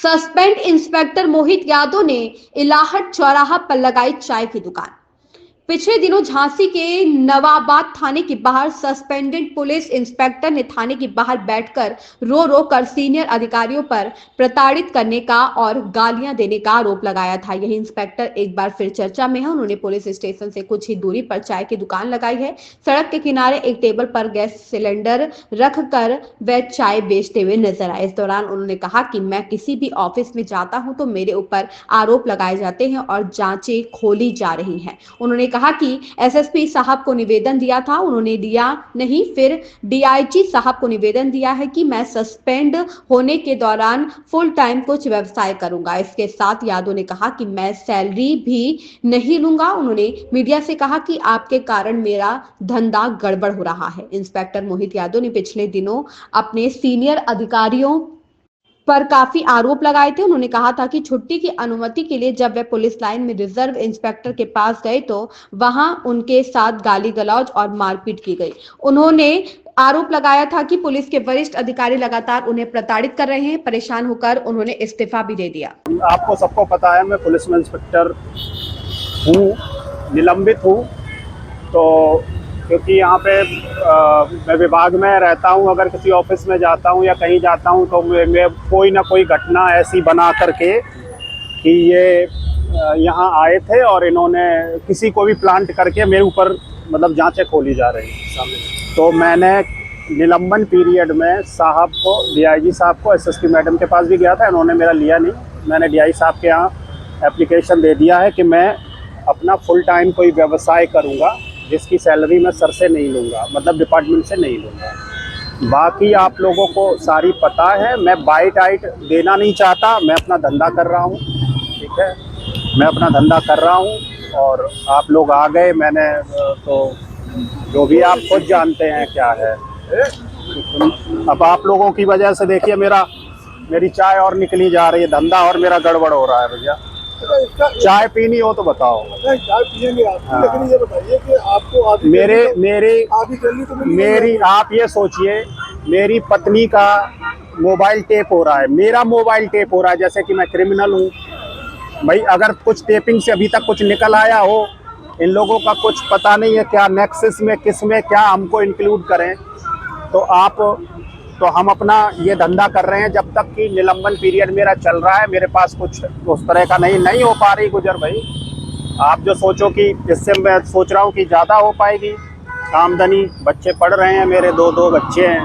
Suspend inspector मोहित यादव ने इलाहट चौराहा पर लगाई चाय की दुकान। पिछले दिनों झांसी के नवाबाद थाने के बाहर सस्पेंडेड पुलिस इंस्पेक्टर ने थाने के बाहर बैठकर रो कर सीनियर अधिकारियों पर प्रताड़ित करने का और गालियां देने का आरोप लगाया था। यही इंस्पेक्टर एक बार फिर चर्चा में है। उन्होंने पुलिस स्टेशन से कुछ ही दूरी पर चाय की दुकान लगाई है। सड़क के किनारे एक टेबल पर गैस सिलेंडर रख कर वह चाय बेचते हुए नजर आए। इस दौरान उन्होंने कहा कि मैं किसी भी ऑफिस में जाता हूं तो मेरे ऊपर आरोप लगाए जाते हैं और जांचें खोली जा रही हैं। उन्होंने कहा कि एसएसपी साहब को निवेदन दिया था, उन्होंने दिया नहीं, फिर डीआईजी साहब को निवेदन दिया है कि मैं सस्पेंड होने के दौरान फुल टाइम कुछ व्यवसाय करूंगा। इसके साथ यादव ने कहा कि मैं सैलरी भी नहीं लूंगा। उन्होंने मीडिया से कहा कि आपके कारण मेरा धंधा गड़बड़ हो रहा है। इंस्पेक्टर मोहित यादव ने पिछले दिनों अपने सीनियर अधिकारियों पर काफी आरोप लगाए थे। उन्होंने कहा था कि छुट्टी की अनुमति के लिए जब वे पुलिस लाइन में रिजर्व इंस्पेक्टर के पास गए तो वहां उनके साथ गाली गलौज और मारपीट की गई। उन्होंने आरोप लगाया था कि पुलिस के वरिष्ठ अधिकारी लगातार उन्हें प्रताड़ित कर रहे हैं। परेशान होकर उन्होंने इस्तीफा भी दे दिया। आपको सबको पता है मैं पुलिस में इंस्पेक्टर हूँ, निलंबित हूँ। तो क्योंकि यहाँ पे मैं विभाग में रहता हूँ, अगर किसी ऑफिस में जाता हूँ या कहीं जाता हूँ तो मैं कोई ना कोई घटना ऐसी बना करके कि ये यहाँ आए थे और इन्होंने किसी को भी प्लांट करके मेरे ऊपर मतलब जांचें खोली जा रही हैं। तो मैंने निलंबन पीरियड में साहब को, डीआईजी साहब को, एसएसपी मैडम के पास भी गया था, इन्होंने मेरा लिया नहीं। मैंने डीआई साहब के यहाँ एप्लीकेशन दे दिया है कि मैं अपना फुल टाइम कोई व्यवसाय करूँगा जिसकी सैलरी मैं सर से नहीं लूँगा, मतलब डिपार्टमेंट से नहीं लूँगा। बाकी आप लोगों को सारी पता है, मैं बाइट आइट देना नहीं चाहता। मैं अपना धंधा कर रहा हूँ, ठीक है, मैं अपना धंधा कर रहा हूँ और आप लोग आ गए। मैंने तो जो भी आप खुद जानते हैं क्या है। अब आप लोगों की वजह से देखिए मेरी चाय और निकली जा रही है, धंधा और मेरा गड़बड़ हो रहा है। भैया चाय पीनी हो तो बताओ। चाय पियेंगे आप, लेकिन ये बताइए कि आपको आप ये सोचिए, मेरी पत्नी का मोबाइल टेप हो रहा है, मेरा मोबाइल टेप हो रहा है, जैसे कि मैं क्रिमिनल हूँ। भाई अगर कुछ टेपिंग से अभी तक कुछ निकल आया हो, इन लोगों का कुछ पता नहीं है क्या नेक्सस में किस में क्या हमको इंक्लूड करें। तो हम अपना ये धंधा कर रहे हैं जब तक कि निलंबन पीरियड मेरा चल रहा है। मेरे पास कुछ उस तरह का नहीं हो पा रही गुजर भाई। आप जो सोचो कि इससे मैं सोच रहा हूँ कि ज़्यादा हो पाएगी आमदनी। बच्चे पढ़ रहे हैं, मेरे दो बच्चे हैं,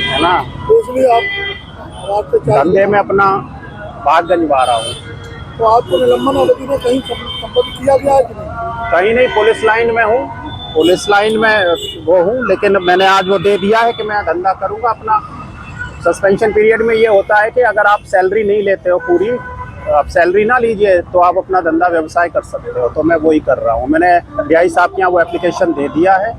है ना, तो इसलिए आप धंधे में अपना भाग्य निभा रहा हूँ। तो आपको निलंबन अवधि में कहीं संबोधित किया गया है कि नहीं? कहीं नहीं, पुलिस लाइन में हूँ, पुलिस लाइन में वो हूँ, लेकिन मैंने आज वो दे दिया है कि मैं धंधा करूँगा अपना। सस्पेंशन पीरियड में ये होता है कि अगर आप सैलरी नहीं लेते हो पूरी, आप सैलरी ना लीजिए तो आप अपना धंधा व्यवसाय कर सकते हो। तो मैं वही कर रहा हूँ। मैंने डीआई साहब के यहाँ वो एप्लीकेशन दे दिया है